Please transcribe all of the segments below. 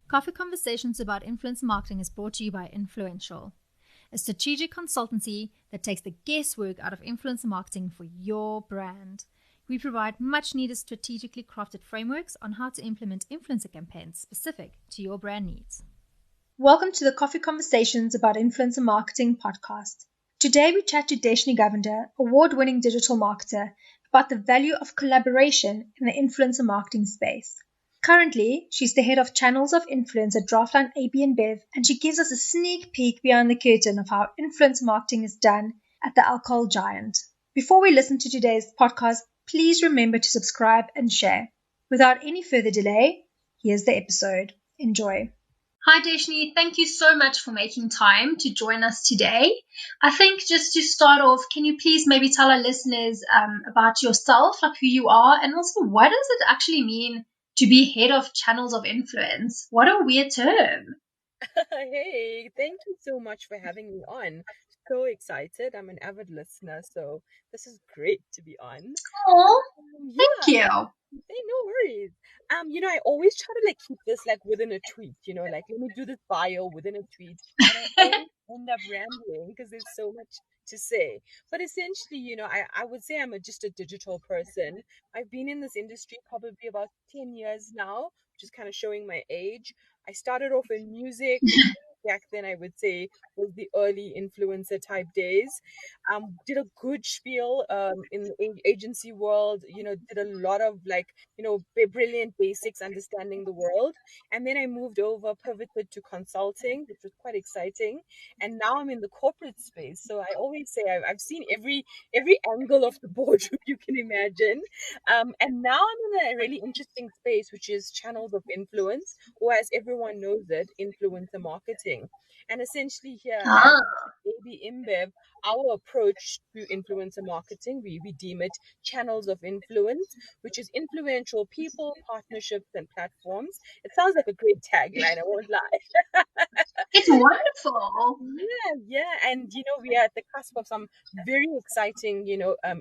Coffee Conversations about Influencer Marketing is brought to you by Influential, a strategic consultancy that takes the guesswork out of influencer marketing for your brand. We provide much needed strategically crafted frameworks on how to implement influencer campaigns specific to your brand needs. Welcome to the Coffee Conversations about Influencer Marketing podcast. Today we chat to Deshnie Govender, award-winning digital marketer, about the value of collaboration in the influencer marketing space. Currently, she's the head of channels of influence at Draftline ABinBev, and she gives us a sneak peek behind the curtain of how influencer marketing is done at the alcohol giant. Before we listen to today's podcast, please remember to subscribe and share. Without any further delay, here's the episode. Enjoy. Hi Deshnie, thank you so much for making time to join us today. I think just to start off, can you please maybe tell our listeners about yourself, like who you are, and also what does it actually mean to be head of channels of influence? What a weird term. Hey, thank you so much for having me on. So excited. I'm an avid listener, so this is great to be on. Oh, thank you. Hey, no worries. I always try to keep this within a tweet, let me do this bio within a tweet. But I always end up rambling because there's so much to say. But essentially, I would say I'm just a digital person. I've been in this industry probably about 10 years now, which is kind of showing my age. I started off in music. Back then, I would say was the early influencer type days. Did a good spiel in the agency world. Did a lot of brilliant basics, understanding the world. And then I moved over, pivoted to consulting, which was quite exciting. And now I'm in the corporate space. So I always say I've seen every angle of the boardroom you can imagine. And now I'm in a really interesting space, which is channels of influence, or as everyone knows it, influencer marketing. And essentially here at ABinBev, our approach to influencer marketing, we deem it channels of influence, which is influential people, partnerships, and platforms. It sounds like a great tagline, I won't lie. It's wonderful. Yeah. And, we are at the cusp of some very exciting,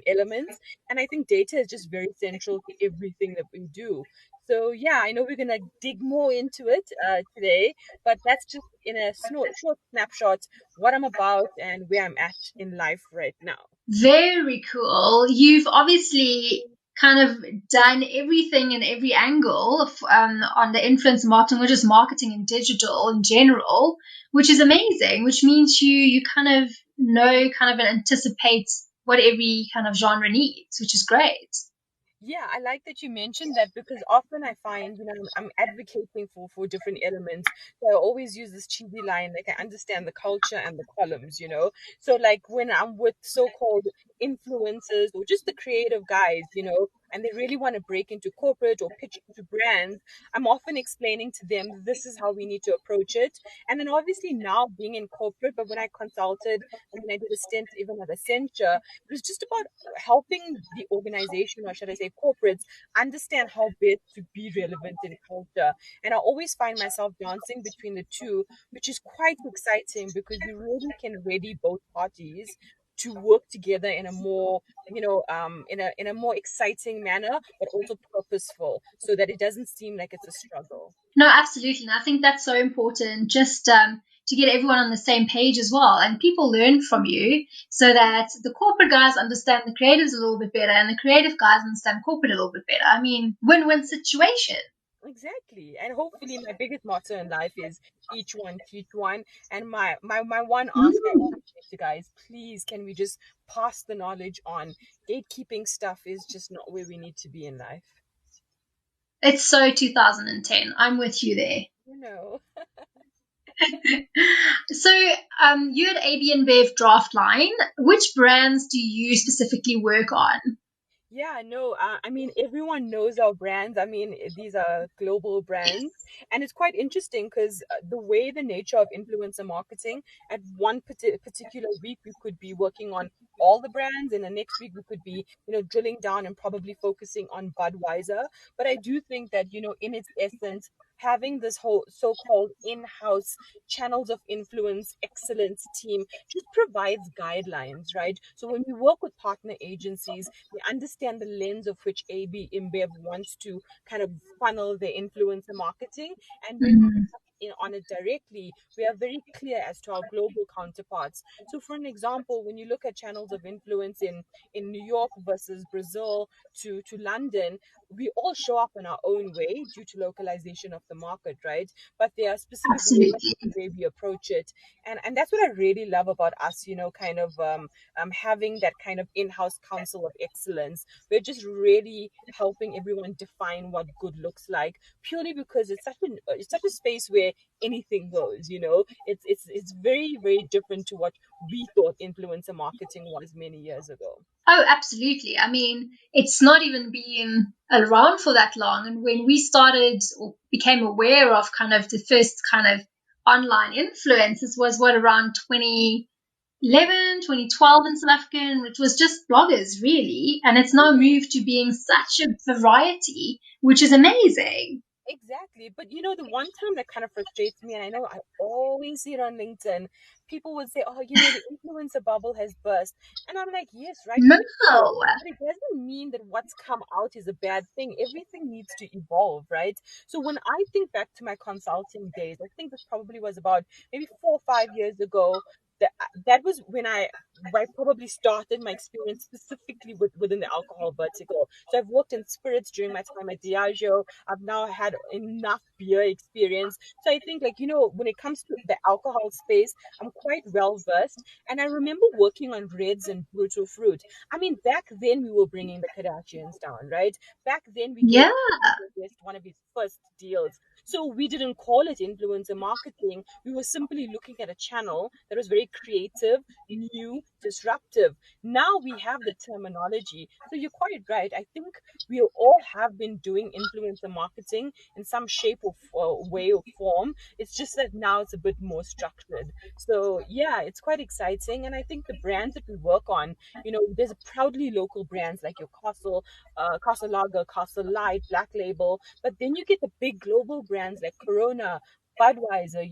elements. And I think data is just very central to everything that we do. So, yeah, I know we're going to dig more into it today, but that's just in a short snapshot what I'm about and where I'm at in life right now. Very cool. You've obviously kind of done everything in every angle of, on the influencer marketing, or just marketing and digital in general, which is amazing, which means you kind of know, kind of anticipate what every kind of genre needs, which is great. Yeah, I like that you mentioned that because often I find, I'm advocating for different elements. So I always use this cheesy line, I understand the culture and the columns. So when I'm with so-called influencers or just the creative guys, and they really want to break into corporate or pitch into brands, I'm often explaining to them this is how we need to approach it. And then obviously now being in corporate, but when I consulted and when I did a stint even at Accenture, it was just about helping the organization, or should I say corporates, understand how best to be relevant in culture. And I always find myself dancing between the two, which is quite exciting because you really can ready both parties to work together in a more, in a more exciting manner, but also purposeful, so that it doesn't seem like it's a struggle. No, absolutely. And I think that's so important, just to get everyone on the same page as well. And people learn from you so that the corporate guys understand the creatives a little bit better and the creative guys understand corporate a little bit better. I mean, win-win situation. Exactly. And hopefully my biggest motto in life is each one teach one. And my one ask to guys, please, can we just pass the knowledge on? Gatekeeping stuff is just not where we need to be in life. It's so 2010. I'm with you there. So you're at ABinBev Draftline. Which brands do you specifically work on? Yeah, no, I mean, everyone knows our brands. I mean, these are global brands. And it's quite interesting because the way the nature of influencer marketing, at one particular week, we could be working on all the brands, and the next week, we could be, drilling down and probably focusing on Budweiser. But I do think that, in its essence, having this whole so-called in-house channels of influence excellence team just provides guidelines, right? So when we work with partner agencies, we understand the lens of which AB InBev wants to kind of funnel their influencer marketing. And when we in on it directly, we are very clear as to our global counterparts. So for an example, when you look at channels of influence in New York versus Brazil to London, we all show up in our own way due to localization of the market, right? But there are specific Absolutely. the way we approach it. And that's what I really love about us, kind of having that kind of in-house council of excellence. We're just really helping everyone define what good looks like, purely because it's such a space where anything goes. It's very, very different to what we thought influencer marketing was many years ago. Oh, absolutely. I mean, it's not even been around for that long. And when we started or became aware of kind of the first kind of online influencers was around 2011, 2012 in South Africa. And it was just bloggers, really. And it's now moved to being such a variety, which is amazing. Exactly. But the one time that kind of frustrates me, and I know I always see it on LinkedIn, people would say, oh, the influencer bubble has burst. And I'm like, yes, No. rightfully so. But it doesn't mean that what's come out is a bad thing. Everything needs to evolve, right? So when I think back to my consulting days, I think this probably was about maybe 4 or 5 years ago. That was when I probably started my experience specifically within the alcohol vertical. So I've worked in spirits during my time at Diageo. I've now had enough beer experience. So I think, when it comes to the alcohol space, I'm quite well versed. And I remember working on Reds and Brutal Fruit. I mean, back then we were bringing the Kardashians down, right? Back then we gave Yeah. one of his first deals. So we didn't call it influencer marketing. We were simply looking at a channel that was very creative, new, disruptive. Now we have the terminology. So you're quite right. I think we all have been doing influencer marketing in some shape or way or form. It's just that now it's a bit more structured. So yeah, it's quite exciting. And I think the brands that we work on, there's proudly local brands like your Castle Lager, Castle Light, Black Label, but then you get the big global brands like Corona, Budweiser.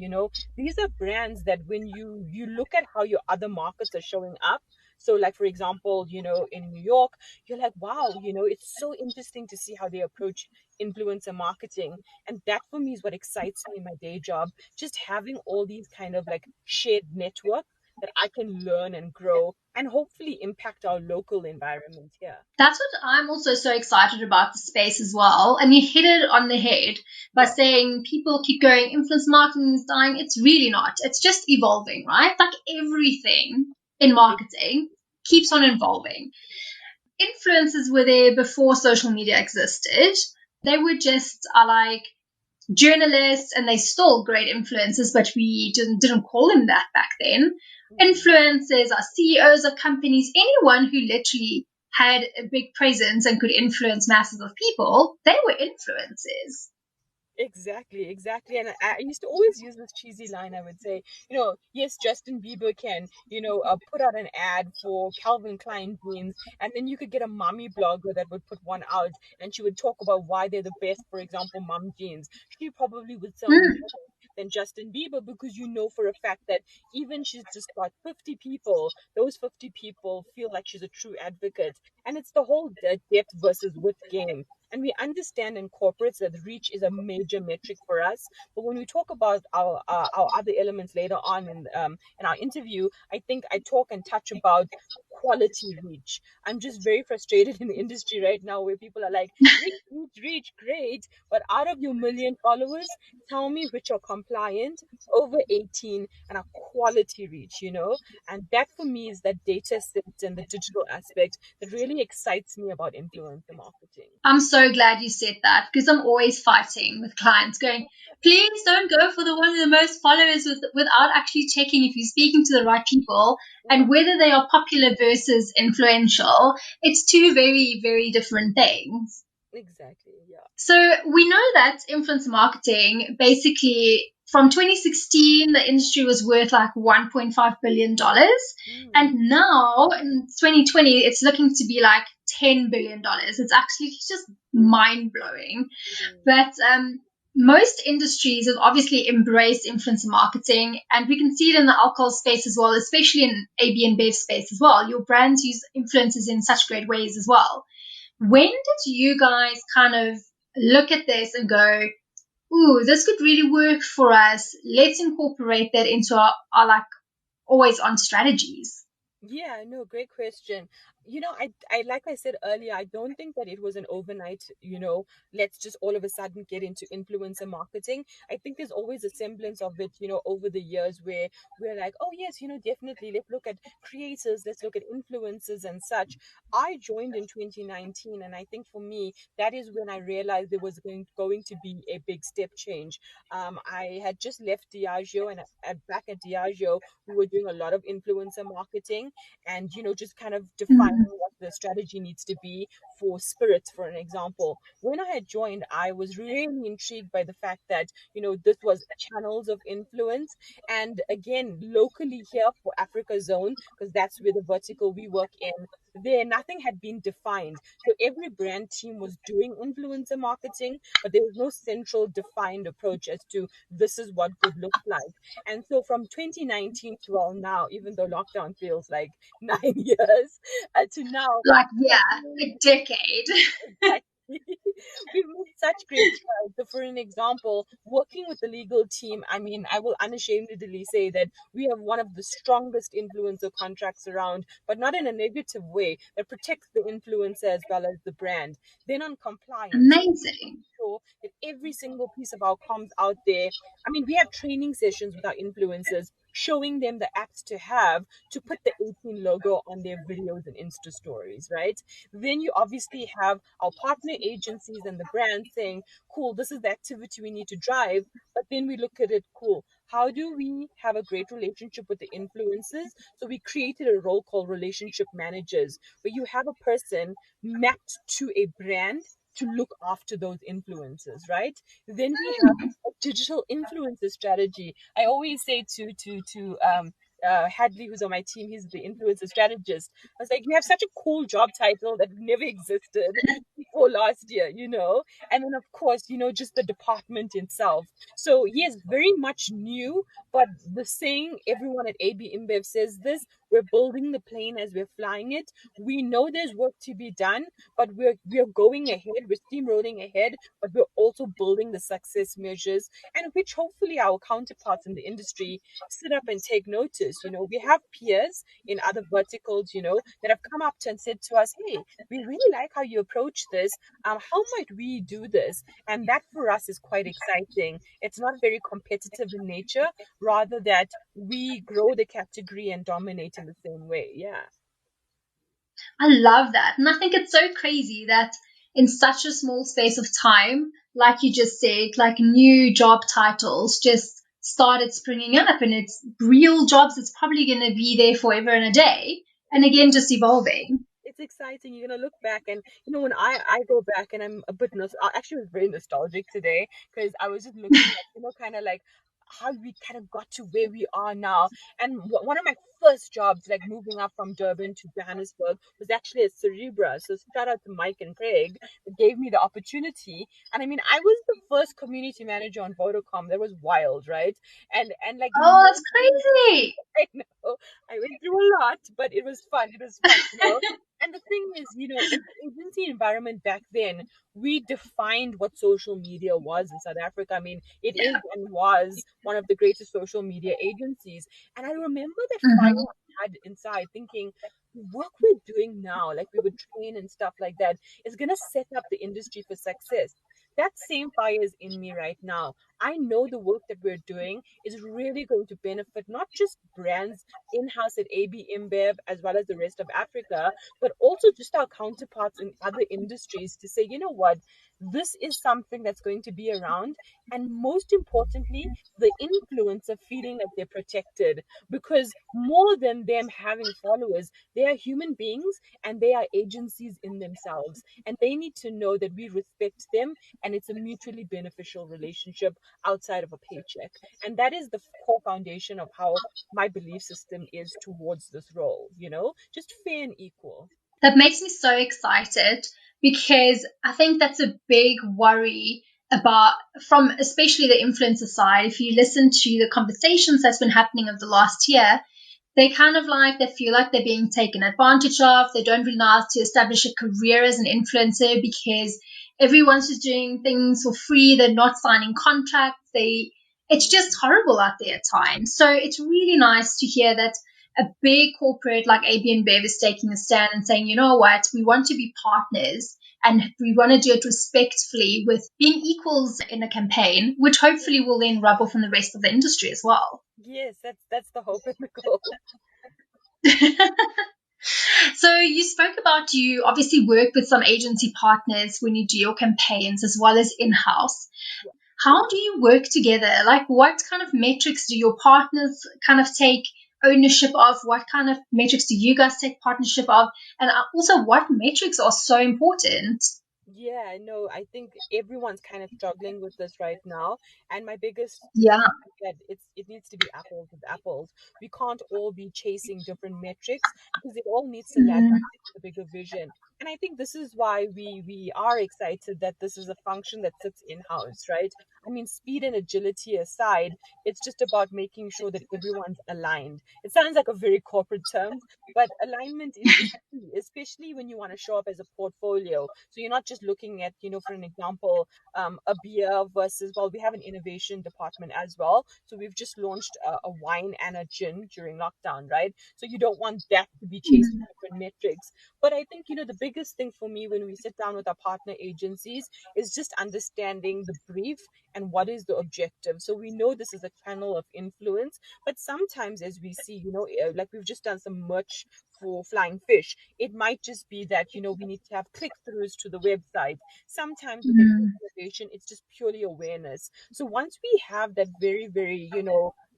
These are brands that when you look at how your other markets are showing up. So like, for example, in New York, you're like, wow, it's so interesting to see how they approach influencer marketing. And that for me is what excites me in my day job, just having all these kind of like shared networks that I can learn and grow and hopefully impact our local environment here. That's what I'm also so excited about the space as well. And you hit it on the head by Yeah. saying people keep going, influence marketing is dying. It's really not. It's just evolving, right? Like everything in marketing keeps on evolving. Influencers were there before social media existed. They were just like journalists, and they still great influencers, but we didn't call them that back then. Influencers are CEOs of companies, anyone who literally had a big presence and could influence masses of people, they were influencers. Exactly. And I used to always use this cheesy line. I would say, yes, Justin Bieber can, put out an ad for Calvin Klein jeans, and then you could get a mommy blogger that would put one out, and she would talk about why they're the best, for example, mom jeans. She probably would sell more than Justin Bieber, because for a fact that even she's just got 50 people, those 50 people feel like she's a true advocate. And it's the whole depth versus width game. And we understand in corporates that reach is a major metric for us. But when we talk about our other elements later on in our interview, I think I talk and touch about quality reach. I'm just very frustrated in the industry right now where people are like, reach, great. But out of your million followers, tell me which are compliant, over 18, and are quality reach, And that for me is that data set and the digital aspect that really excites me about influencer marketing. I'm so glad you said that, because I'm always fighting with clients going, please don't go for the one with the most followers without actually checking if you're speaking to the right people and whether they are popular versus influential. It's two very, very different things. Exactly, yeah. So we know that influencer marketing, basically from 2016, the industry was worth like $1.5 billion. And now in 2020, it's looking to be like $10 billion. It's actually just mind blowing. But most industries have obviously embraced influencer marketing, and we can see it in the alcohol space as well, especially in AB and Bev space as well. Your brands use influencers in such great ways as well. When did you guys kind of look at this and go, ooh, this could really work for us? Let's incorporate that into our like always on strategies. Yeah, no, great question. I like I said earlier, I don't think that it was an overnight, let's just all of a sudden get into influencer marketing. I think there's always a semblance of it, over the years where we're like, oh yes, definitely let's look at creators, let's look at influencers and such. I joined in 2019, and I think for me, that is when I realized there was going to be a big step change. I had just left Diageo, and back at Diageo, we were doing a lot of influencer marketing, and just kind of defining what the strategy needs to be for spirits, for an example. When I had joined, I was really intrigued by the fact that this was channels of influence. And again, locally here for Africa zone, because that's where the vertical we work in, there nothing had been defined. So every brand team was doing influencer marketing, but there was no central defined approach as to this is what good looks like. And so from 2019 to well now, even though lockdown feels like 9 years, to now, Like, we have yeah, a made decade. exactly. We've made such great strides. So, for an example, working with the legal team, I mean, I will unashamedly say that we have one of the strongest influencer contracts around, but not in a negative way, that protects the influencer as well as the brand. Then on compliance, Amazing. sure that every single piece of our comms out there, I mean, we have training sessions with our influencers, showing them the apps to have to put the 18 logo on their videos and Insta stories, right? Then you obviously have our partner agencies and the brands saying, cool, this is the activity we need to drive. But then we look at it, cool, how do we have a great relationship with the influencers? So we created a role called relationship managers, where you have a person mapped to a brand to look after those influencers, right? Then we have a digital influencer strategy. I always say to Hadley, who's on my team, he's the influencer strategist. I was like, you have such a cool job title that never existed before last year. And then, of course, just the department itself. So, yes, very much new, but the saying everyone at AB InBev says this, we're building the plane as we're flying it. We know there's work to be done, but we're going ahead, we're steamrolling ahead, but we're also building the success measures, and which hopefully our counterparts in the industry sit up and take notice. We have peers in other verticals, that have come up to and said to us, hey, we really like how you approach this. How might we do this? And that for us is quite exciting. It's not very competitive in nature, rather that we grow the category and dominate in the same way. Yeah. I love that. And I think it's so crazy that in such a small space of time, like you just said, like new job titles just started springing up, and it's real jobs that's probably going to be there forever and a day. And again, just evolving. It's exciting. You're gonna look back, and when I go back, and I'm a bit I actually was very nostalgic today, because I was just looking at kind of like how we kind of got to where we are now. And one of my first jobs, like moving up from Durban to Johannesburg, was actually at Cerebra. So shout out to Mike and Craig, that gave me the opportunity. And I mean, I was the first community manager on Vodacom. That was wild, right? And like Oh, that's crazy. I know. I went through a lot, but it was fun. It was fun. And the thing is, in the agency environment back then, we defined what social media was in South Africa. I mean, it is and was one of the greatest social media agencies. And I remember that fire Mm-hmm. I had inside, thinking, the work we're doing now, like we would train and stuff like that, is going to set up the industry for success. That same fire is in me right now. I know the work that we're doing is really going to benefit not just brands in-house at AB InBev as well as the rest of Africa, but also just our counterparts in other industries, to say, you know what, this is something that's going to be around. And most importantly, the influencer feeling that they're protected, because more than them having followers, they are human beings and they are agencies in themselves. And they need to know that we respect them, and it's a mutually beneficial relationship outside of a paycheck. And that is the core foundation of how my belief system is towards this role, just fair and equal. That makes me so excited because I think that's a big worry about, from especially the influencer side, if you listen to the conversations that's been happening over the last year, they kind of like, they feel like they're being taken advantage of. They don't really know how to establish a career as an influencer because everyone's just doing things for free. They're not signing contracts. It's just horrible out there at times. So it's really nice to hear that a big corporate like ABinBev is taking a stand and saying, you know what, we want to be partners and we want to do it respectfully with being equals in a campaign, which hopefully will then rub off on the rest of the industry as well. Yes, that's the hope and the goal. So you spoke about, you obviously work with some agency partners when you do your campaigns as well as in-house. Yeah. How do you work together? Like, what kind of metrics do your partners kind of take ownership of? What kind of metrics do you guys take partnership of? And also, what metrics are so important? Yeah, no, I think everyone's kind of struggling with this right now. And my biggest Yeah. thing is that it needs to be apples with apples. We can't all be chasing different metrics because it all needs to ladder Mm, up to the bigger vision. And I think this is why we are excited that this is a function that sits in-house, right? I mean, speed and agility aside, it's just about making sure that everyone's aligned. It sounds like a very corporate term, but alignment is key, especially when you want to show up as a portfolio. So you're not just looking at, for an example, a beer versus, well, we have an innovation department as well. So we've just launched a wine and a gin during lockdown, right? So you don't want that to be chasing different metrics. But I think, the biggest thing for me when we sit down with our partner agencies is just understanding the brief and what is the objective. So we know this is a channel of influence, but sometimes as we see, like we've just done some merch for Flying Fish, it might just be that, we need to have click throughs to the website. Sometimes with an mm, innovation, it's just purely awareness. So once we have that very, very,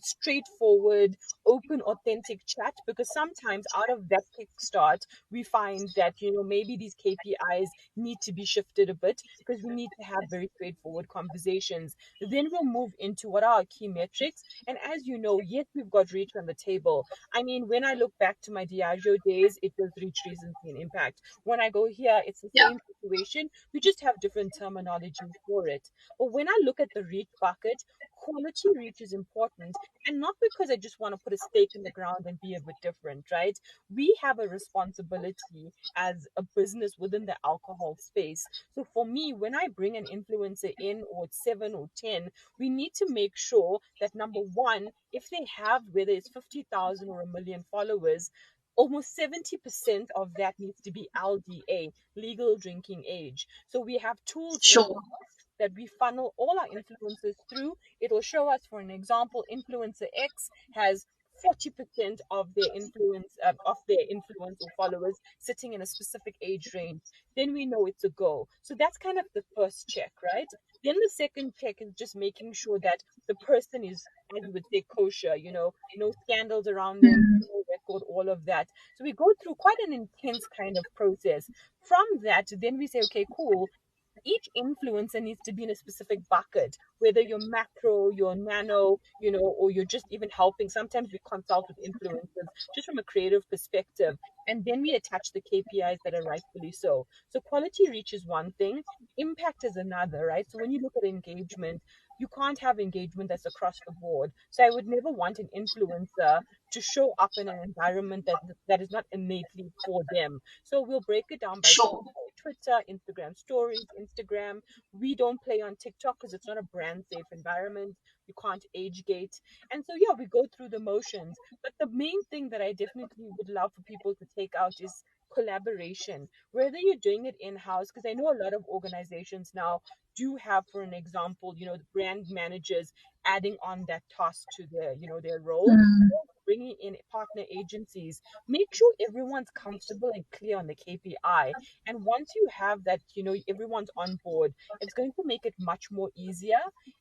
straightforward, open, authentic chat, because sometimes out of that kickstart, we find that, maybe these KPIs need to be shifted a bit because we need to have very straightforward conversations. Then we'll move into what are our key metrics. And as you know, yes, we've got reach on the table. I mean, when I look back to my Diageo days, it was reach, recency, and impact. When I go here, it's the yeah, same situation. We just have different terminology for it. But when I look at the reach bucket, quality reach is important. And not because I just want to put a stake in the ground and be a bit different, right? We have a responsibility as a business within the alcohol space. So for me, when I bring an influencer in, or it's 7 or 10, we need to make sure that number one, if they have, whether it's 50,000 or a million followers, almost 70% of that needs to be LDA, legal drinking age. So we have tools in sure, that we funnel all our influencers through. It'll show us, for an example, influencer X has 40% of their influence or followers sitting in a specific age range. Then we know it's a go. So that's kind of the first check, right? Then the second check is just making sure that the person is, as you would say, kosher, no scandals around them, mm, no record, all of that. So we go through quite an intense kind of process. From that, then we say, okay, cool, each influencer needs to be in a specific bucket, whether you're macro, you're nano, or you're just even helping. Sometimes we consult with influencers just from a creative perspective, and then we attach the KPIs that are rightfully so. So quality reach is one thing, impact is another, right? So when you look at engagement, you can't have engagement that's across the board. So I would never want an influencer to show up in an environment that is not innately for them. So we'll break it down by sure, Twitter, Instagram stories, Instagram. We don't play on TikTok because it's not a brand safe environment. You can't age gate. And so, yeah, we go through the motions. But the main thing that I definitely would love for people to take out is collaboration, whether you're doing it in-house, because I know a lot of organizations now do have, for an example, the brand managers adding on that task to their role, mm, bringing in partner agencies. Make sure everyone's comfortable and clear on the KPI. And once you have that, everyone's on board, it's going to make it much more easier.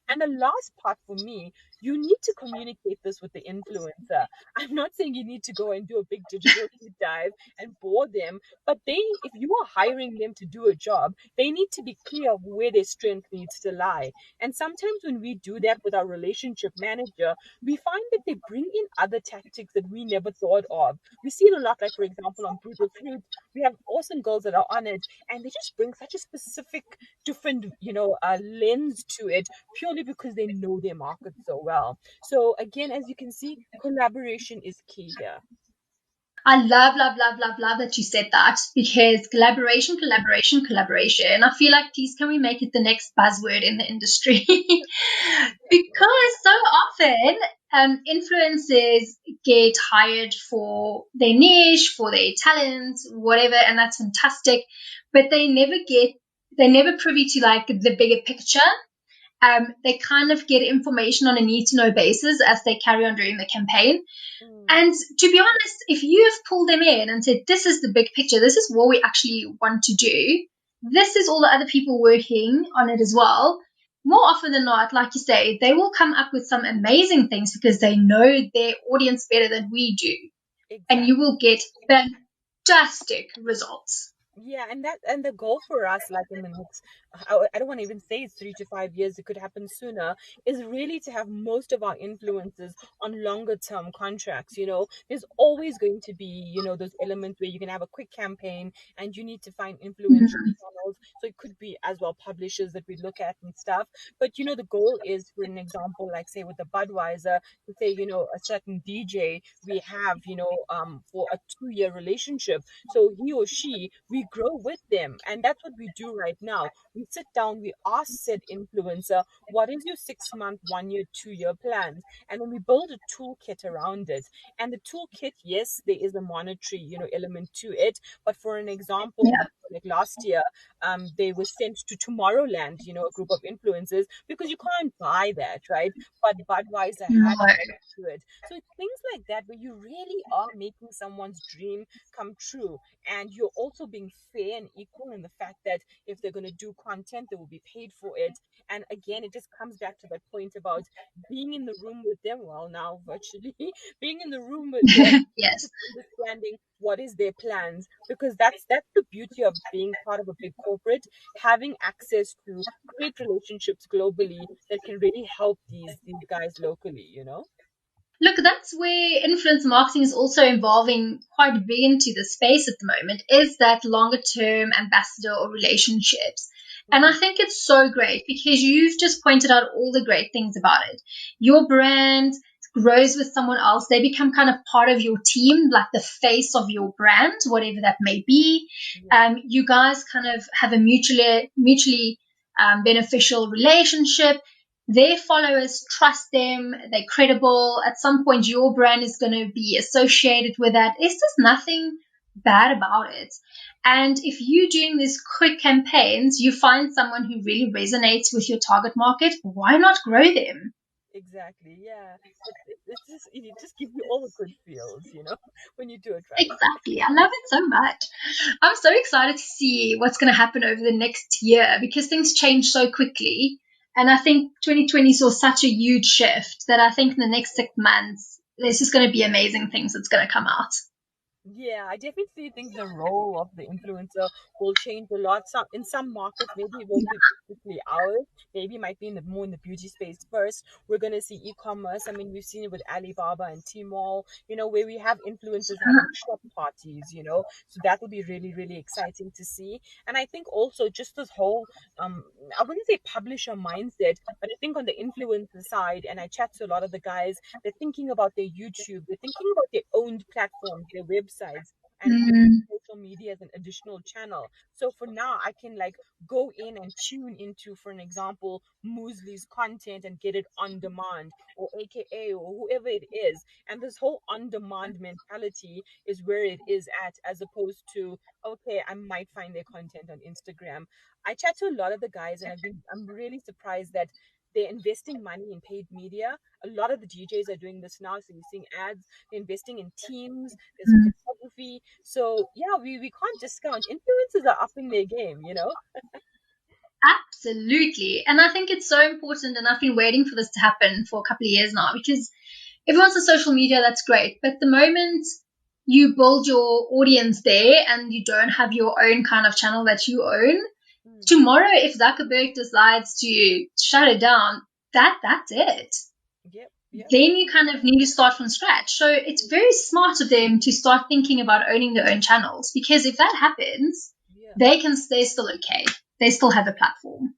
And the last part for me, you need to communicate this with the influencer. I'm not saying you need to go and do a big digital deep dive and bore them, but if you are hiring them to do a job, they need to be clear of where their strength needs to lie. And sometimes when we do that with our relationship manager, we find that they bring in other tactics that we never thought of. We see it a lot, like for example on Brutal Fruit, we have awesome girls that are on it, and they just bring such a specific, different, lens to it, purely because they know their market so well. So again, as you can see, collaboration is key here. I love, love, love, love, love that you said that, because collaboration, collaboration, collaboration. I feel like, please, can we make it the next buzzword in the industry? Because so often influencers get hired for their niche, for their talent, whatever, and that's fantastic. But they're never privy to like the bigger picture. They kind of get information on a need to know basis as they carry on doing the campaign. And to be honest, if you've pulled them in and said, this is the big picture, this is what we actually want to do, this is all the other people working on it as well, more often than not, like you say, they will come up with some amazing things because they know their audience better than we do. Exactly. And you will get fantastic results. Yeah, and the goal for us, like in the next, I don't want to even say it's 3 to 5 years, it could happen sooner, is really to have most of our influencers on longer term contracts. There's always going to be, those elements where you can have a quick campaign and you need to find influential channels. So it could be as well publishers that we look at and stuff. But the goal is, for an example, like say with the Budweiser, to say, a certain DJ we have, for a 2-year relationship. So he or she, we grow with them, and that's what we do right now. We sit down, we ask said influencer, what is your 6-month, 1-year, 2-year plans, and then we build a toolkit around it. And the toolkit, yes, there is a monetary element to it, but for an example, like last year, they were sent to Tomorrowland, a group of influencers, because you can't buy that, right? But Budweiser had to it. So it's things like that where you really are making someone's dream come true, and you're also being fair and equal in the fact that if they're going to do content, they will be paid for it. And again, it just comes back to that point about being in the room with them, well, now virtually being in the room with them, Yes, understanding what is their plans, because that's the beauty of being part of a big corporate, having access to great relationships globally that can really help these guys locally. Look, that's where influence marketing is also evolving quite big into the space at the moment, is that longer term ambassador or relationships. And I think it's so great because you've just pointed out all the great things about it. Your brand grows with someone else. They become kind of part of your team, like the face of your brand, whatever that may be. You guys kind of have a mutually beneficial relationship. Their followers trust them. They're credible. At some point, your brand is going to be associated with that. It's just nothing bad about it. And if you're doing these quick campaigns, you find someone who really resonates with your target market, why not grow them? Exactly, yeah. It just gives you all the good feels, when you do it right. Exactly. I love it so much. I'm so excited to see what's going to happen over the next year because things change so quickly. And I think 2020 saw such a huge shift that I think in the next 6 months, there's just going to be amazing things that's going to come out. Yeah, I definitely think the role of the influencer will change a lot. In some markets, maybe it won't be particularly ours. Maybe it might be more in the beauty space first. We're gonna see e-commerce. I mean, we've seen it with Alibaba and Tmall. Where we have influencers having shop parties. So that will be really, really exciting to see. And I think also just this whole I wouldn't say publisher mindset, but I think on the influencer side, and I chat to a lot of the guys, they're thinking about their YouTube, they're thinking about their owned platforms, their websites, and social media as an additional channel. So for now, I can like go in and tune into, for an example, Muesli's content and get it on demand, or AKA, or whoever it is. And this whole on-demand mentality is where it is at, as opposed to, okay, I might find their content on Instagram. I chat to a lot of the guys, and I'm really surprised that they're investing money in paid media. A lot of the DJs are doing this now. So you're seeing ads, they're investing in teams, there's photography. So yeah, we can't discount. Influencers are upping their game, Absolutely. And I think it's so important. And I've been waiting for this to happen for a couple of years now because everyone's on social media. That's great. But the moment you build your audience there and you don't have your own kind of channel that you own, tomorrow, if Zuckerberg decides to shut it down, that's it. Yep. then you kind of need to start from scratch. So it's very smart of them to start thinking about owning their own channels, because if that happens, they're still okay. They still have a platform.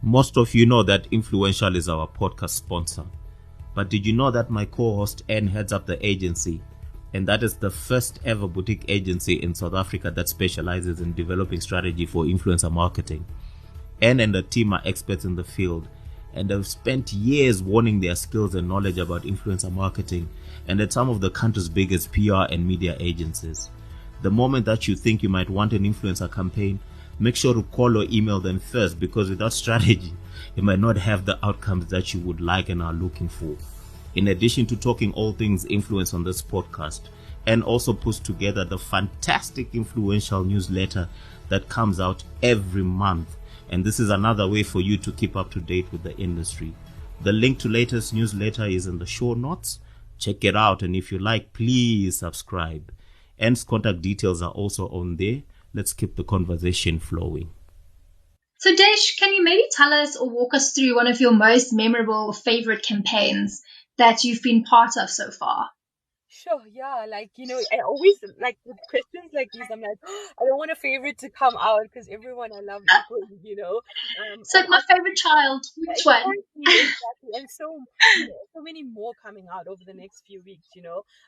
Most of you know that Influential is our podcast sponsor. But did you know that my co-host Anne heads up the agency? And that is the first ever boutique agency in South Africa that specializes in developing strategy for influencer marketing. Anne and the team are experts in the field and have spent years honing their skills and knowledge about influencer marketing and at some of the country's biggest PR and media agencies. The moment that you think you might want an influencer campaign, make sure to call or email them first, because without strategy, you might not have the outcomes that you would like and are looking for. In addition to talking all things influence on this podcast, and also puts together the fantastic Influential newsletter that comes out every month. And this is another way for you to keep up to date with the industry. The link to latest newsletter is in the show notes. Check it out, and if you like, please subscribe. Anne's contact details are also on there. Let's keep the conversation flowing. So Desh, can you maybe tell us or walk us through one of your most memorable or favorite campaigns that you've been part of so far? Sure, yeah, like, I always, like, with questions like these, I'm like, I don't want a favorite to come out because everyone I love equally. It's like my favorite child. Which one? Exactly. And so many more coming out over the next few weeks.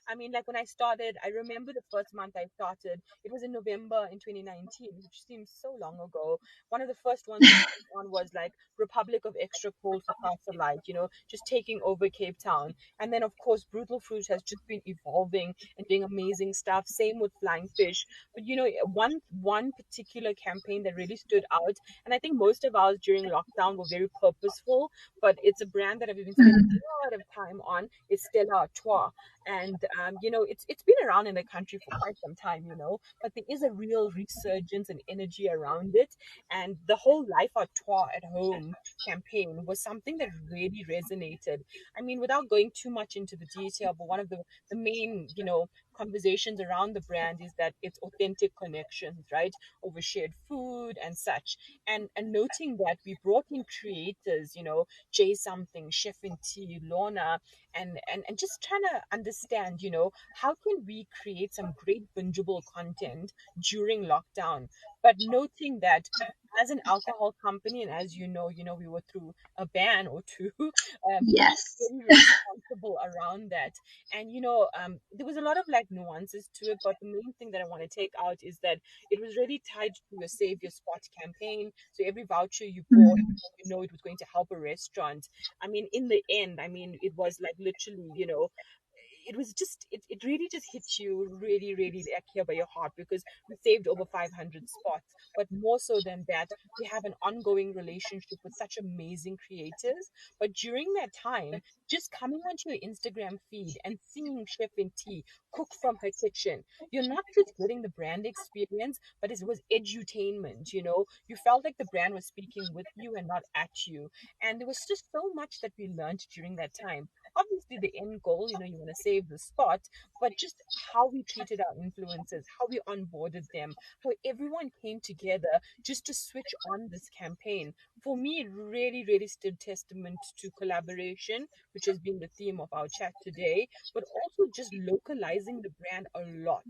I mean, like, when I started, I remember the first month I started, it was in November in 2019, which seems so long ago. One of the first ones on was like Republic of Extra Cold for Castle Light, just taking over Cape Town. And then, of course, Brutal Fruit has just been evolving and doing amazing stuff. Same with Flying Fish. But one particular campaign that really stood out, and I think most of ours during lockdown were very purposeful, but it's a brand that I've been spending a lot of time on, is Stella Artois. And it's been around in the country for quite some time, but there is a real resurgence and energy around it. And the whole Life Artois at Home campaign was something that really resonated. I mean, without going too much into the detail, but one of the main, conversations around the brand is that it's authentic connections, right, over shared food and such. And noting that we brought in creators, Jay Something, Chef in Tea, Lorna, and just trying to understand, how can we create some great bingeable content during lockdown, but noting that as an alcohol company, and as we were through a ban or two, Yes. very responsible around that. And there was a lot of like nuances to it, but the main thing that I want to take out is that it was really tied to a Save Your Spot campaign. So every voucher you bought, it was going to help a restaurant. I mean, in the end, it was like literally, it was just it really just hit you really, really like here by your heart, because we saved over 500 spots. But more so than that, we have an ongoing relationship with such amazing creators. But during that time, just coming onto your Instagram feed and seeing Chef in Tea cook from her kitchen, you're not just getting the brand experience, but it was edutainment. You felt like the brand was speaking with you and not at you. And there was just so much that we learned during that time. Obviously, the end goal, you want to save the spot, but just how we treated our influencers, how we onboarded them, how everyone came together just to switch on this campaign. For me, it really, really stood testament to collaboration, which has been the theme of our chat today, but also just localizing the brand a lot,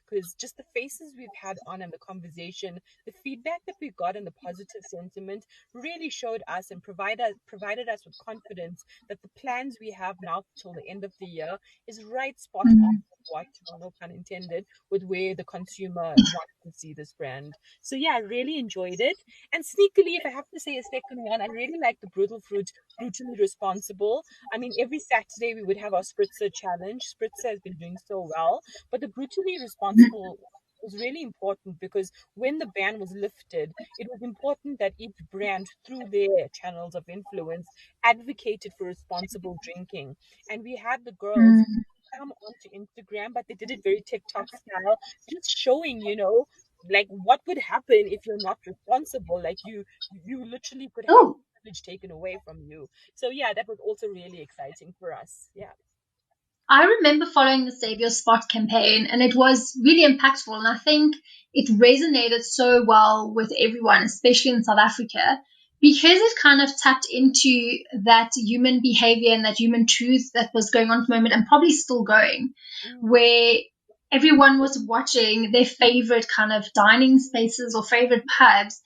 because just the faces we've had on and the conversation, the feedback that we got and the positive sentiment really showed us and provided us with confidence that the plans we have now till the end of the year is right spot on what, no pun intended, with where the consumer wants to see this brand. So yeah, I really enjoyed it. And sneakily, if I have to say a second one, I really like the Brutal Fruit Brutally Responsible. I mean, every Saturday we would have our Spritzer challenge. Spritzer has been doing so well, but the Brutally Responsible was really important, because when the ban was lifted, it was important that each brand, through their channels of influence, advocated for responsible drinking. And we had the girls come onto Instagram, but they did it very TikTok style, just showing, like what would happen if you're not responsible. Like you literally could have privilege taken away from you. So yeah, that was also really exciting for us. Yeah. I remember following the Save Your Spot campaign, and it was really impactful. And I think it resonated so well with everyone, especially in South Africa, because it kind of tapped into that human behavior and that human truth that was going on at the moment, and probably still going, where everyone was watching their favorite kind of dining spaces or favorite pubs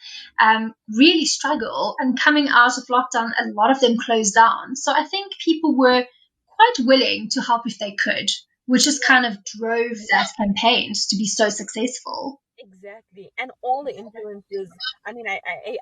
really struggle. And coming out of lockdown, a lot of them closed down. So I think people were quite willing to help if they could, which just kind of drove that campaign to be so successful. Exactly. And all the influencers, I mean, I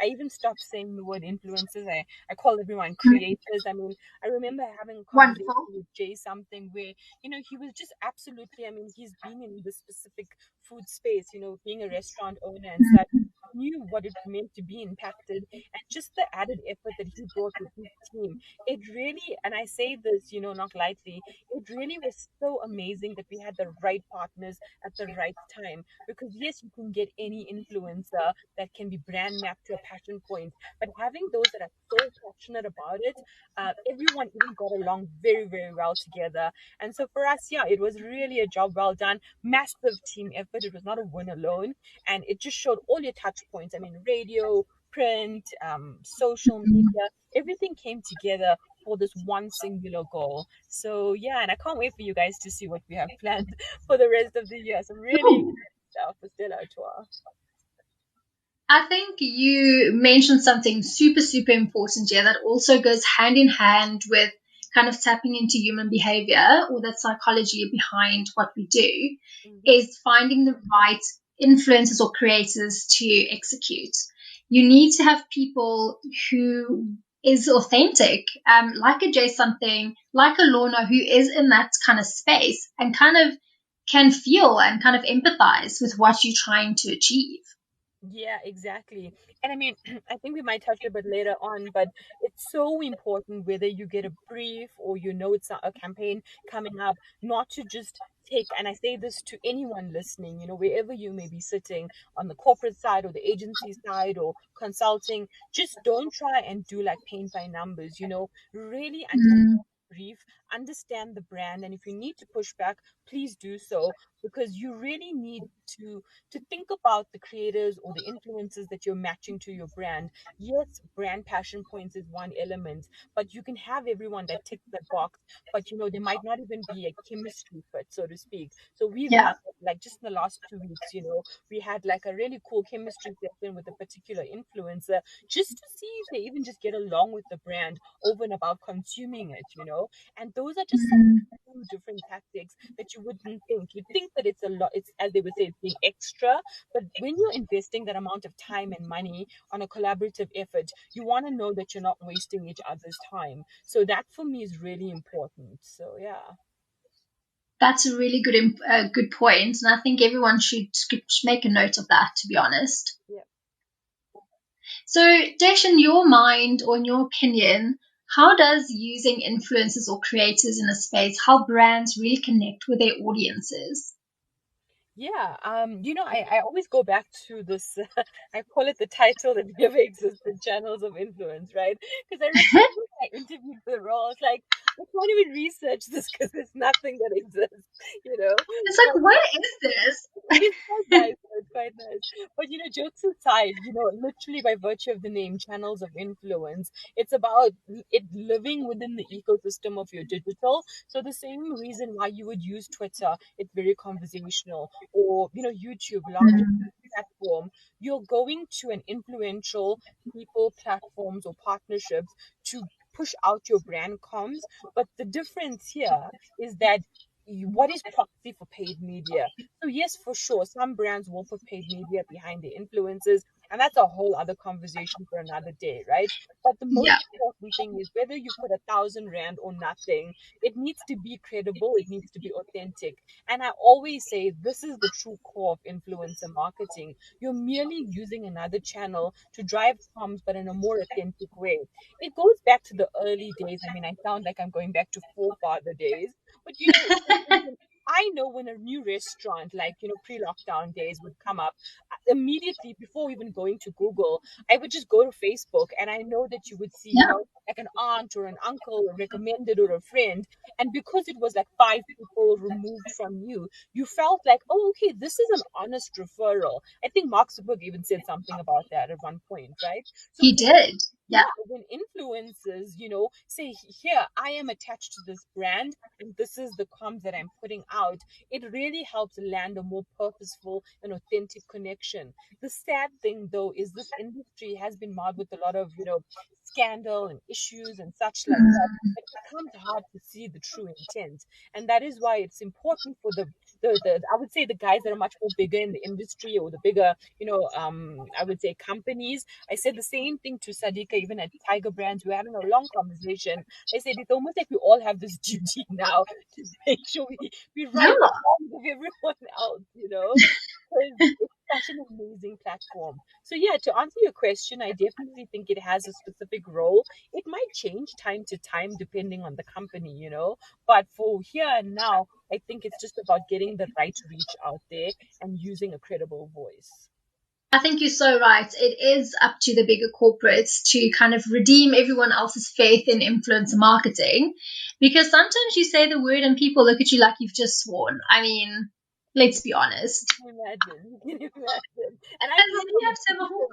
even stopped saying the word influencers. I call everyone creators. I mean, I remember having a conversation Wonderful. with Jay something where, he was just absolutely, I mean, he's been in this specific food space, being a restaurant owner and such, knew what it meant to be impacted, and just the added effort that he brought with his team. It really, and I say this, not lightly, it really was so amazing that we had the right partners at the right time. Because yes, you can get any influencer that can be brand mapped to a passion point, but having those that are so passionate about it, everyone even got along very, very well together. And so for us, yeah, it was really a job well done, massive team effort. It was not a win alone, and it just showed all your touch points. I mean, radio, print, social media, everything came together for this one singular goal. So yeah, and I can't wait for you guys to see what we have planned for the rest of the year. So really stuff for Stella Artois. I think you mentioned something super, super important here that also goes hand in hand with kind of tapping into human behavior or that psychology behind what we do, is finding the right influencers or creators to execute. You need to have people who is authentic, like a Jay something, like a Lorna, who is in that kind of space and kind of can feel and kind of empathize with what you're trying to achieve. Yeah, exactly. And I mean, I think we might touch a bit later on, but it's so important whether you get a brief or it's a campaign coming up, not to just take, and I say this to anyone listening, wherever you may be sitting on the corporate side or the agency side or consulting, just don't try and do like paint by numbers, really understand the brief, understand the brand, and if you need to push back, please do so, because you really need to think about the creators or the influencers that you're matching to your brand. Yes, brand passion points is one element, but you can have everyone that ticks that box, but there might not even be a chemistry fit, so to speak. So we've Yeah. had, like, just in the last 2 weeks, we had like a really cool chemistry session with a particular influencer, just to see if they even just get along with the brand over and above consuming it. And those are just some two different tactics that you wouldn't think. You'd think that it's a lot, it's, as they would say, it's being extra, but when you're investing that amount of time and money on a collaborative effort, you want to know that you're not wasting each other's time. So that for me is really important. So yeah. That's a really good point, and I think everyone should make a note of that, to be honest. Yeah. So, Desh, in your mind or in your opinion, how does using influencers or creators in a space help brands really connect with their audiences? Yeah, I always go back to this. I call it the title that never existed, channels of influence, right? Because I remember when I interviewed for the role, I was like, I can't even research this because there's nothing that exists, you know. It's like, what is this? It's quite nice. It's quite nice. But jokes aside, literally by virtue of the name, channels of influence, it's about it living within the ecosystem of your digital. So the same reason why you would use Twitter, it's very conversational, or YouTube, larger platform, you're going to an influential people, platforms, or partnerships to push out your brand comms. But the difference here is that what is proxy for paid media? So yes, for sure, some brands will put paid media behind the influencers, and that's a whole other conversation for another day, right? But the most Yeah. important thing is whether you put 1,000 rand or nothing, it needs to be credible, it needs to be authentic. And I always say this is the true core of influencer marketing. You're merely using another channel to drive comms, but in a more authentic way. It goes back to the early days. I mean, I sound like I'm going back to forefather days, but I know when a new restaurant, like, pre-lockdown days would come up, immediately before even going to Google, I would just go to Facebook, and I know that you would see, Yeah. like an aunt or an uncle or recommended or a friend. And because it was like 5 people removed from you, you felt like, oh, okay, this is an honest referral. I think Mark Zuckerberg even said something about that at one point, right? So He did. yeah, when influencers, say, here, I am attached to this brand and this is the comms that I'm putting out, it really helps land a more purposeful and authentic connection. The sad thing, though, is this industry has been marred with a lot of, scandal and issues and such like that. It becomes hard to see the true intent. And that is why it's important for the I would say the guys that are much more bigger in the industry, or the bigger, I would say companies. I said the same thing to Sadika, even at Tiger Brands. We were having a long conversation. I said it's almost like we all have this duty now to make sure we write the songs of everyone else, because it's such an amazing platform. So yeah, to answer your question, I definitely think it has a specific role. It might change time to time depending on the company, but for here and now, I think it's just about getting the right reach out there and using a credible voice. I think you're so right. It is up to the bigger corporates to kind of redeem everyone else's faith in influencer marketing, because sometimes you say the word and people look at you like you've just sworn. I mean, let's be honest. You can imagine. And then you have to have a whole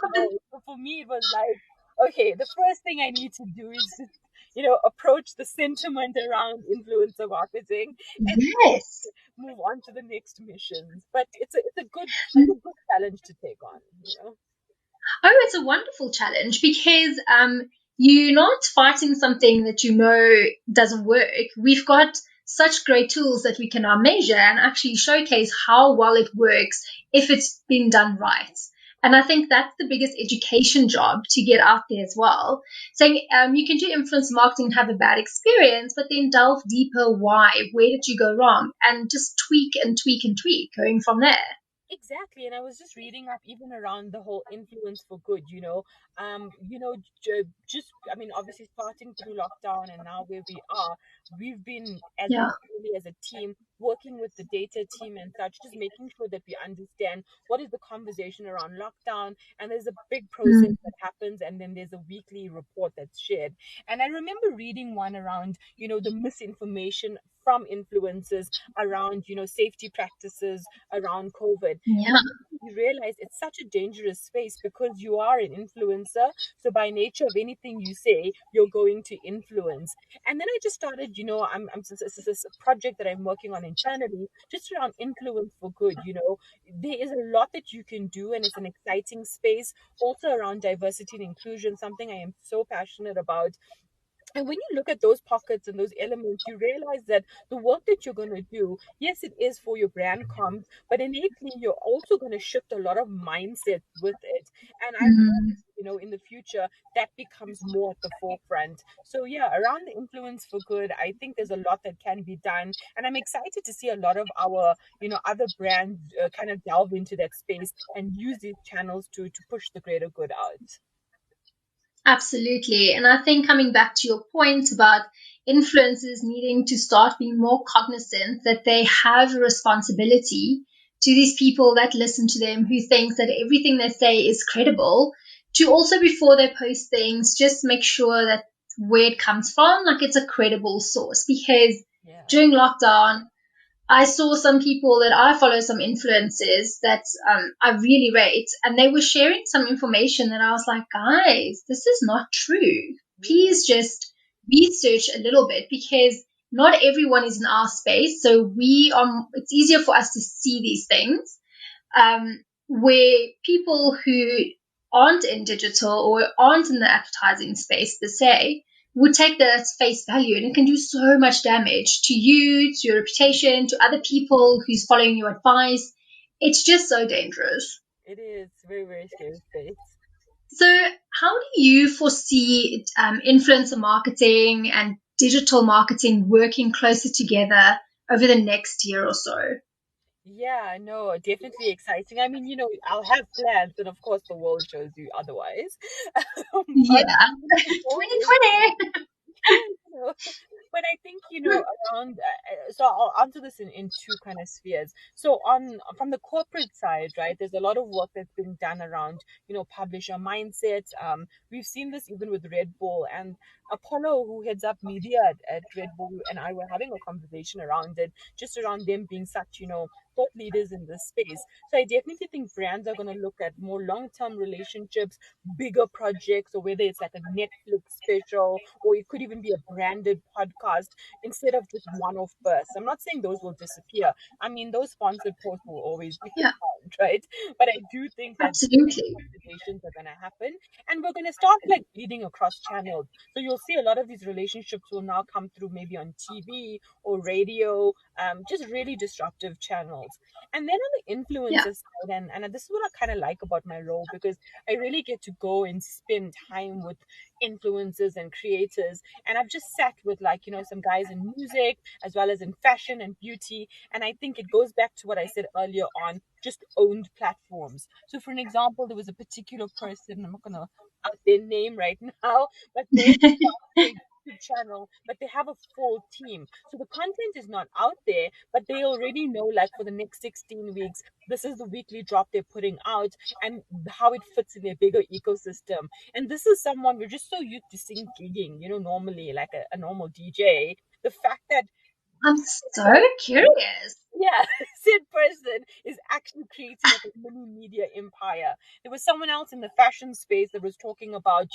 so for me, it was like, okay, the first thing I need to do is just, approach the sentiment around influencer marketing and move on to the next missions. But it's a good challenge to take on, Oh, it's a wonderful challenge, because you're not fighting something that you know doesn't work. We've got such great tools that we can now measure and actually showcase how well it works if it's been done right. And I think that's the biggest education job to get out there as well. Saying you can do influencer marketing and have a bad experience, but then delve deeper. Why? Where did you go wrong? And just tweak and tweak and tweak, going from there. Exactly. And I was just reading up even around the whole influence for good, just, I mean, obviously starting through lockdown and now where we are, we've been really as a team working with the data team and such, just making sure that we understand what is the conversation around lockdown. And there's a big process that happens, and then there's a weekly report that's shared. And I remember reading one around, the misinformation from influencers around, safety practices around COVID. Yeah. And you realize it's such a dangerous space because you are an influencer. So by nature of anything you say, you're going to influence. And then I just started, this is a project that I'm working on internally, just around influence for good. There is a lot that you can do, and it's an exciting space. Also around diversity and inclusion, something I am so passionate about. And when you look at those pockets and those elements, you realize that the work that you're going to do, yes, it is for your brand comms, but innately you're also going to shift a lot of mindset with it. And I hope, in the future, that becomes more at the forefront. So yeah, around the influence for good, I think there's a lot that can be done. And I'm excited to see a lot of our, other brands kind of delve into that space and use these channels to push the greater good out. Absolutely. And I think coming back to your point about influencers needing to start being more cognizant that they have a responsibility to these people that listen to them, who think that everything they say is credible, to also, before they post things, just make sure that where it comes from, like it's a credible source. Because during lockdown, I saw some people that I follow, some influencers that I really rate, and they were sharing some information that I was like, guys, this is not true. Please just research a little bit, because not everyone is in our space. So it's easier for us to see these things, where people who aren't in digital or aren't in the advertising space per se would take that as face value, and it can do so much damage to you, to your reputation, to other people who's following your advice. It's just so dangerous. It is very, very scary space. So how do you foresee influencer marketing and digital marketing working closer together over the next year or so? Yeah, no, definitely exciting. I mean, I'll have plans, and of course the world shows you otherwise. Yeah. 2020. But I think, around, so I'll answer this in two kind of spheres. So from the corporate side, right, there's a lot of work that's been done around, publisher mindset. We've seen this even with Red Bull, and Apollo, who heads up media at Red Bull, and I were having a conversation around it, just around them being such, thought leaders in this space. So I definitely think brands are going to look at more long-term relationships, bigger projects, or whether it's like a Netflix special, or it could even be a branded podcast instead of just one-off bursts. I'm not saying those will disappear. I mean, those sponsored posts will always be Yeah, around, right? But I do think that absolutely. conversations are going to happen, and we're going to start like bleeding across channels. So you'll see a lot of these relationships will now come through maybe on TV or radio, just really disruptive channels. And then on the Yeah, influencer side, and this is what I kind of like about my role, because I really get to go and spend time with influencers and creators. And I've just sat with like, some guys in music as well as in fashion and beauty. And I think it goes back to what I said earlier on, just owned platforms. So for an example, there was a particular person, I'm not gonna out their name right now, but they a YouTube channel, but they have a full team. So the content is not out there, but they already know, like, for the next 16 weeks, this is the weekly drop they're putting out and how it fits in their bigger ecosystem. And this is someone we're just so used to seeing gigging, normally like a normal DJ. The fact that I'm so curious. yeah, said person is actually creating like a mini media empire. There was someone else in the fashion space that was talking about,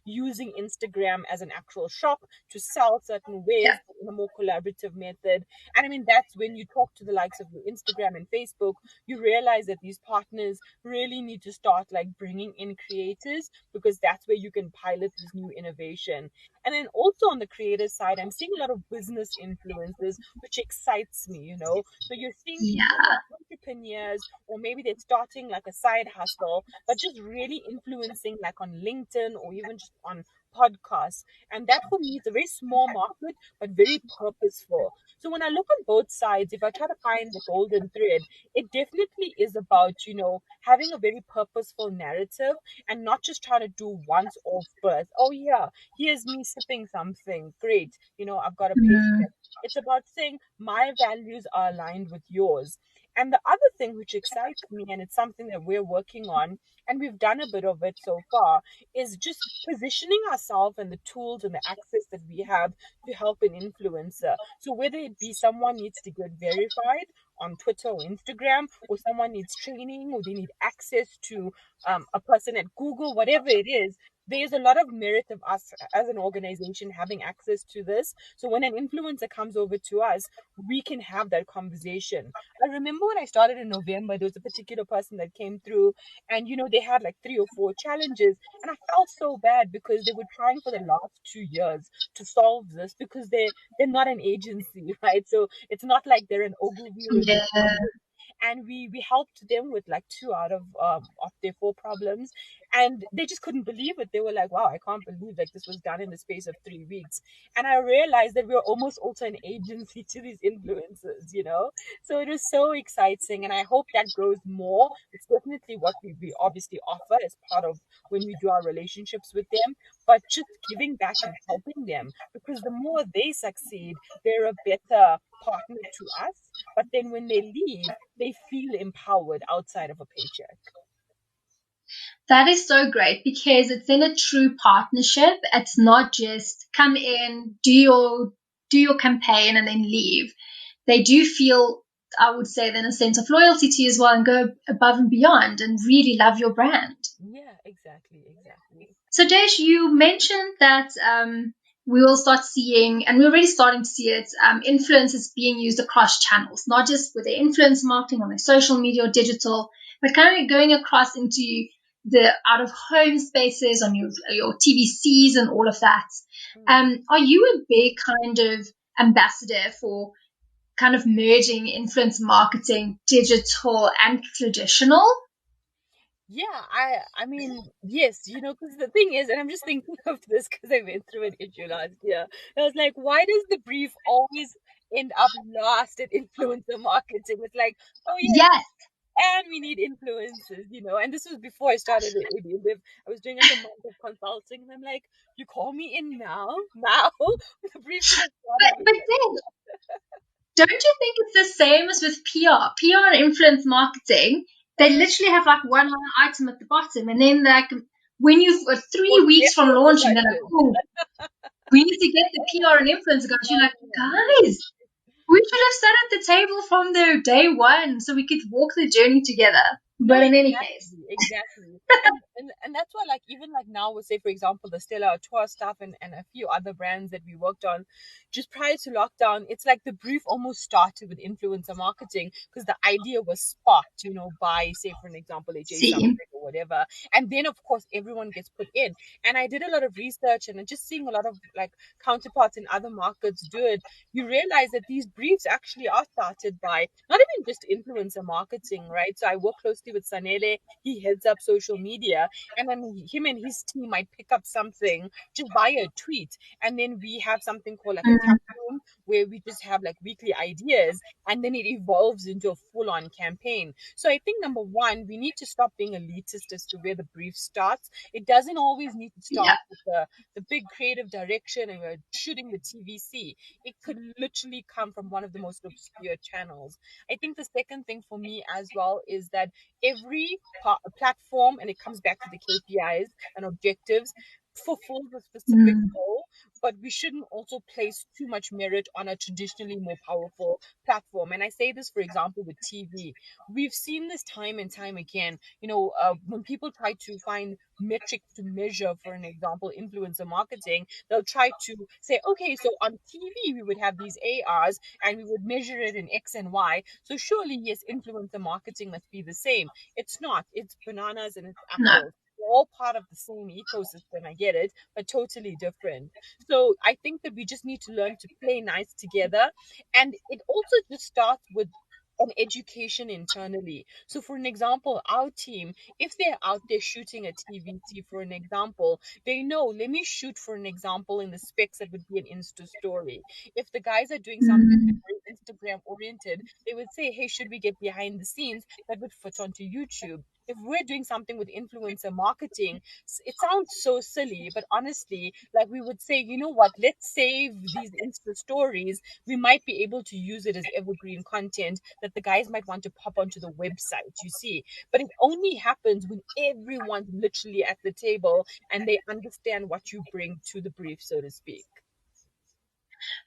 using Instagram as an actual shop to sell certain wares Yeah, in a more collaborative method. And I mean, that's when you talk to the likes of your Instagram and Facebook, you realize that these partners really need to start like bringing in creators, because that's where you can pilot this new innovation. And then also on the creator side, I'm seeing a lot of business influencers, which excites me, so you're seeing people who yeah. are entrepreneurs, or maybe they're starting like a side hustle, but just really influencing like on LinkedIn or even just on podcasts. And that for me is a very small market, but very purposeful. So when I look on both sides, if I try to find the golden thread, it definitely is about, having a very purposeful narrative and not just trying to do once off birth. Oh yeah, here's me sipping something. Great. I've got a Mm, paycheck. It's about saying my values are aligned with yours. And the other thing which excites me, and it's something that we're working on, and we've done a bit of it so far, is just positioning ourselves and the tools and the access that we have to help an influencer. So whether it be someone needs to get verified on Twitter or Instagram, or someone needs training, or they need access to a person at Google, whatever it is, there's a lot of merit of us as an organization having access to this. So when an influencer comes over to us, we can have that conversation. I remember when I started in November, there was a particular person that came through, and they had like 3 or 4 challenges, and I felt so bad because they were trying for the last 2 years to solve this, because they're not an agency, right? So it's not like they're an Ogilvy or a yeah, and we helped them with like 2 out of their 4 problems, and they just couldn't believe it. They were like, wow, I can't believe like this was done in the space of 3 weeks. And I realized that we were almost also an agency to these influencers. So it was so exciting, and I hope that grows more. It's definitely what we obviously offer as part of when we do our relationships with them, but just giving back and helping them, because the more they succeed, they're a better partner to us. But then when they leave, they feel empowered outside of a paycheck. that is so great because it's in a true partnership. It's not just come in, do your campaign and then leave. They do feel, I would say, then a sense of loyalty to you as well and go above and beyond and really love your brand. Yeah, exactly, exactly. So, Desh, you mentioned that we will start seeing, and we're already starting to see it, influencers being used across channels, not just with their influence marketing on their social media or digital, but kind of going across into the out of home spaces on your TVCs and all of that. Mm. Are you a big kind of ambassador for kind of merging influence marketing, digital and traditional? Yeah, I mean, yes, because the thing is, and I'm just thinking of this because I went through an issue last year. I was like, why does the brief always end up last at influencer marketing? It's like, oh yeah, Yes. and we need influencers. And this was before I started at ABinBev. I was doing like a month of consulting, and I'm like, you call me in now? Now? The brief should have started. But then, don't you think it's the same as with PR? PR and influence marketing, they literally have like one line item at the bottom, and then like when you've got Or 3 weeks get from more launching, they're like, production. oh, We need to get the PR and influencer guys. You're like, guys, we should have sat at the table from the day one so we could walk the journey together. No, But in any case, exactly. And that's why, like, even like now with, say, for example, the Stella Tour stuff and a few other brands that we worked on just prior to lockdown, it's like the brief almost started with influencer marketing because the idea was sparked, by, say, for an example, AJ see, something or whatever. And then of course everyone gets put in. And I did a lot of research and just seeing a lot of like counterparts in other markets do it, you realize that these briefs actually are started by not even just influencer marketing, right? So I work closely with Sanele. He heads up social media, and then him and his team might pick up something just via a tweet, and then we have something called like a tap room where we just have like weekly ideas, and then it evolves into a full-on campaign. So I think number one, we need to stop being elitist as to where the brief starts. It doesn't always need to start yeah, with the big creative direction and we're shooting the TVC. It could literally come from one of the most obscure channels. I think the second thing for me as well is that every platform, and it comes back to the KPIs and objectives, fulfills a specific goal, but we shouldn't also place too much merit on a traditionally more powerful platform. And I say this, for example, with TV. We've seen this time and time again. When people try to find metrics to measure, for an example, influencer marketing, they'll try to say, okay, so on TV we would have these ARs and we would measure it in X and Y. So surely, yes, influencer marketing must be the same. It's not. It's bananas and it's no, apples. We're all part of the same ecosystem. I get it, but totally different. So I think that we just need to learn to play nice together. And it also just starts with an education internally. So for an example, our team, if they're out there shooting a TVC, for an example, they know, let me shoot, for an example, in the specs that would be an Insta story. If the guys are doing something very Instagram oriented, they would say, hey, should we get behind the scenes that would fit onto YouTube? If we're doing something with influencer marketing, it sounds so silly, but honestly, like we would say, you know what, let's save these Insta stories. We might be able to use it as evergreen content that the guys might want to pop onto the website, you see. But it only happens when everyone's literally at the table and they understand what you bring to the brief, so to speak.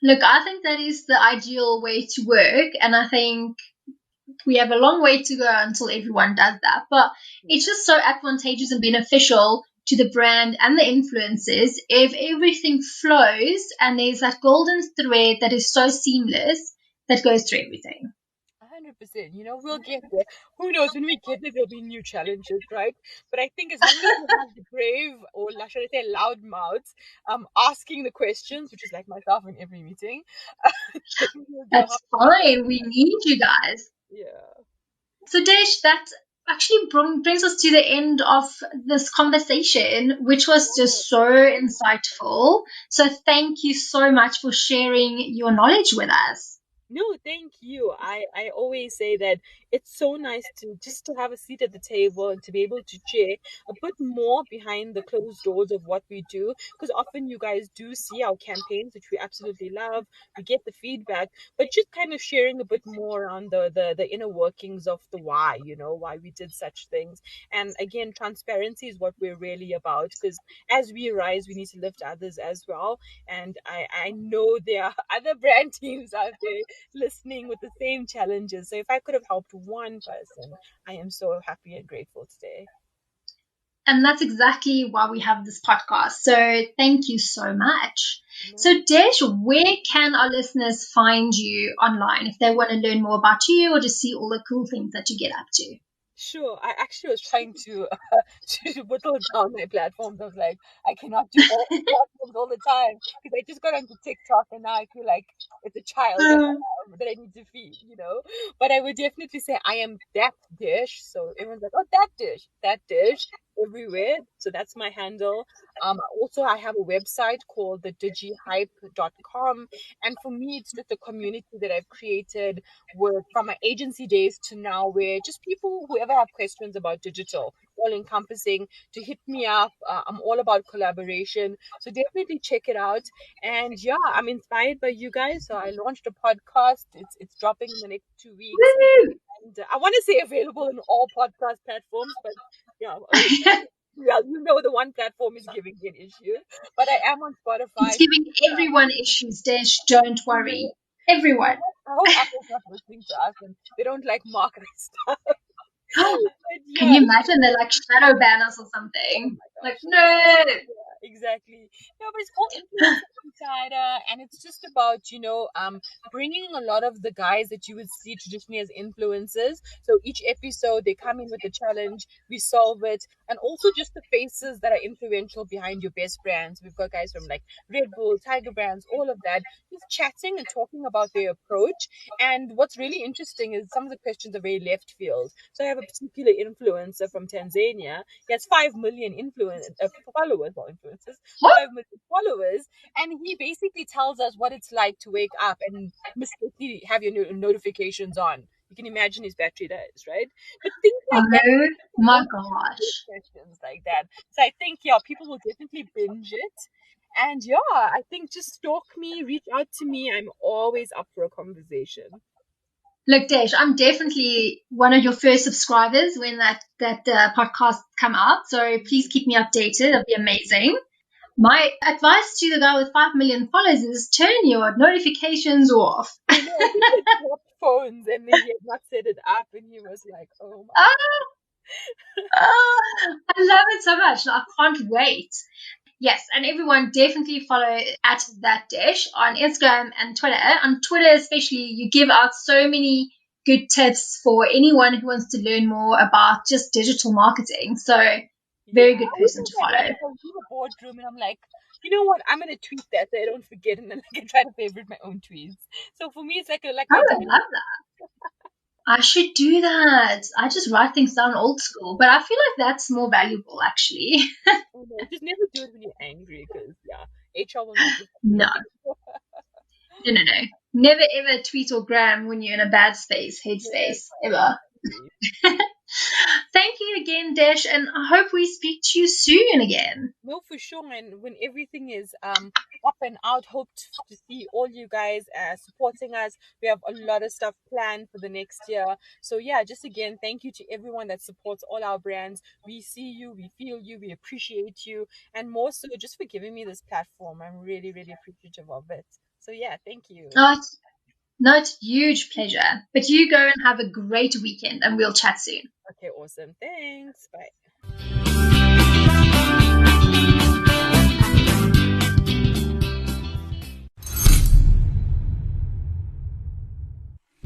look, I think that is the ideal way to work, and I think we have a long way to go until everyone does that. But it's just so advantageous and beneficial to the brand and the influencers if everything flows and there's that golden thread that is so seamless that goes through everything. 100%. We'll get there. Who knows? When we get there, there'll be new challenges, right? But I think as long as you have the brave, or should I say, loud mouths, asking the questions, which is like myself in every meeting, then we'll go That's fine. We need you guys. yeah. So, Desh, that actually brings us to the end of this conversation, which was just so insightful. So, thank you so much for sharing your knowledge with us. No, thank you. I always say that it's so nice to just to have a seat at the table and to be able to share a bit more behind the closed doors of what we do. Because often you guys do see our campaigns, which we absolutely love. We get the feedback, but just kind of sharing a bit more on the inner workings of the why, why we did such things. And again, transparency is what we're really about. Because as we rise, we need to lift others as well. And I know there are other brand teams out there listening with the same challenges. So if I could have helped one person, I am so happy and grateful today. And that's exactly why we have this podcast. So thank you so much. So Desh, where can our listeners find you online if they want to learn more about you or just see all the cool things that you get up to? Sure. I actually was trying to to whittle down my platforms. I was like, I cannot do all platforms all the time because I just got onto TikTok and now I feel like it's a child that I need to feed. But I would definitely say I am that dish. So everyone's like, oh, that dish everywhere. So that's my handle. Also, I have a website called the digihype.com. And for me, it's just a community that I've created from my agency days to now, where just people, whoever have questions about digital, all encompassing, to hit me up. I'm all about collaboration. So definitely check it out. And yeah, I'm inspired by you guys. So I launched a podcast. It's dropping in the next 2 weeks. Woo! And I want to say available in all podcast platforms, but yeah, Well, you know the one platform is giving me an issue, but I am on Spotify. It's giving everyone issues, Dash. Don't worry. Everyone. I hope Apple's not listening to us and they don't like mark my stuff. But Can yeah, you imagine they like shadow ban us or oh something? my Like, gosh. no. Yeah, exactly. No, but it's called Influencer Insider, and it's just about, bringing a lot of the guys that you would see traditionally as influencers. So each episode, they come in with a challenge, we solve it, and also just the faces that are influential behind your best brands. We've got guys from like Red Bull, Tiger Brands, all of that, just chatting and talking about their approach. And what's really interesting is some of the questions are very left field. So I have a particular influencer from Tanzania. He has 5 million followers, or influencers, What? 5 million followers, and he basically tells us what it's like to wake up and mistakenly have your notifications on. You can imagine his battery dies, right? But things like that, Oh my all gosh. questions like that. So I think, yeah, people will definitely binge it. And yeah, I think just stalk me, reach out to me. I'm always up for a conversation. Look, Dash, I'm definitely one of your first subscribers when that podcast come out. So please keep me updated. It'll be amazing. My advice to the guy with 5 million followers is turn your notifications off. I know, I think he had dropped phones and then he had not set it up and he was like, oh my. I love it so much. I can't wait. Yes, and everyone definitely follow at That Dish on Instagram and Twitter. On Twitter especially, you give out so many good tips for anyone who wants to learn more about just digital marketing. So very good I always person to like that. follow. Like, I leave a boardroom and I'm like, you know what? I'm gonna tweet that so I don't forget, and then I can try to favorite my own tweets. So for me, it's like Oh, my I diary. love that. I should do that. I just write things down old school, but I feel like that's more valuable actually. Oh no, just never do it when you're angry, because yeah, HR will not be No, happy. no. Never ever tweet or gram when you're in a bad space, headspace, ever. Thank you again, Dash, and I hope we speak to you soon again. No, for sure. And when everything is up and out, hope to see all you guys supporting us. We have a lot of stuff planned for the next year. So yeah, just again, thank you to everyone that supports all our brands. We see you, we feel you, we appreciate you, and more so just for giving me this platform. I'm really, really appreciative of it. So yeah, thank you. Not huge pleasure. But you go and have a great weekend, and we'll chat soon. Okay, awesome. Thanks. Bye.